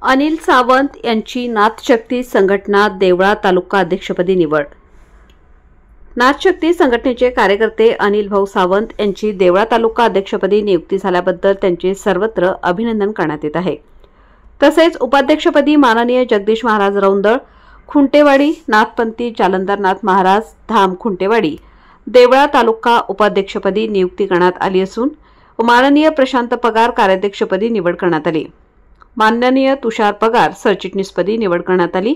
अनिल सावंत यांची नाथशक्ती संघटना देवळा तालुका अध्यक्षपदी निवड। नाथशक्ती संघटनेचे कार्यकर्ते अनिल भाऊ सावंत यांची देवळा तालुका अध्यक्षपदी नियुक्ती झाल्याबद्दल त्यांचे सर्वत्र अभिनंदन करण्यात येत आहे। तसेच उपाध्यक्षपदी माननीय जगदीश महाराज रौंदळ, खुंटेवाडी नाथपंथी जालंधरनाथ महाराज धाम खुंटेवाडी देवळा तालुका उपाध्यक्षपदी नियुक्ती करण्यात आली असून माननीय प्रशांत पगार कार्याध्यक्षपदी निवड करण्यात आली। माननीय तुषार पगार सरचिटणीसपदी निवड करण्यात आली।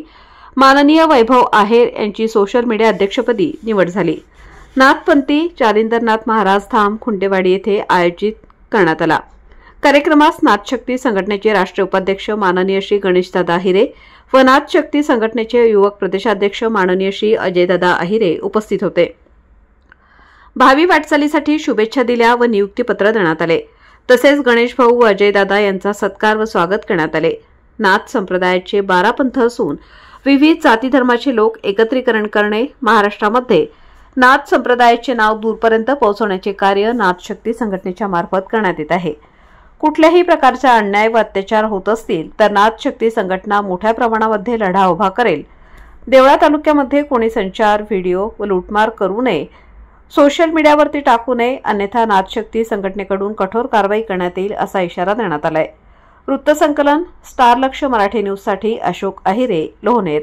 माननीय वैभव आहेर यांची सोशल मीडिया अध्यक्षपदी निवड झाली। नाथपंथी जालिंदरनाथ महाराज धाम खुंटेवाडी येथे आयोजित करण्यात आला। कार्यक्रमास नाथशक्ती संघटनेचे राष्ट्रीय उपाध्यक्ष माननीय श्री गणेशदादा अहिरे व नाथशक्ती संघटनेचे युवक प्रदेशाध्यक्ष माननीय श्री अजयदादा अहिरे उपस्थित होते। भावी वाटचालीसाठी शुभेच्छा दिल्या व नियुक्तीपत्र देण्यात आले। तसेच गणेश भाऊ व अजयदादा यांचा सत्कार व स्वागत करण्यात आले। नाथ संप्रदायाचे 12 पंथ असून विविध जाती धर्माचे लोक एकत्रीकरण करणे, महाराष्ट्रामध्ये नाथ संप्रदायाचे नाव दूरपर्यंत पोहोचवण्याचे कार्य नाथशक्ती संघटनेच्या मार्फत करण्यात येत आहे। कुठल्याही प्रकारचा अन्याय व अत्याचार होत असतील तर नाथशक्ती संघटना मोठ्या प्रमाणामध्ये लढा उभा करेल। देवळा तालुक्यामध्ये कोणी संचार, व्हिडिओ व लूटमार करू नये, सोशल मीडियावरती टाकू नये, अन्यथा नाथशक्ती संघटनेकडून कठोर कारवाई करण्यात येईल असा इशारा देण्यात आलाय। वृत्तसंकलन स्टार लक्ष मराठी न्यूज साठी अशोक अहिरे, लोहनेर।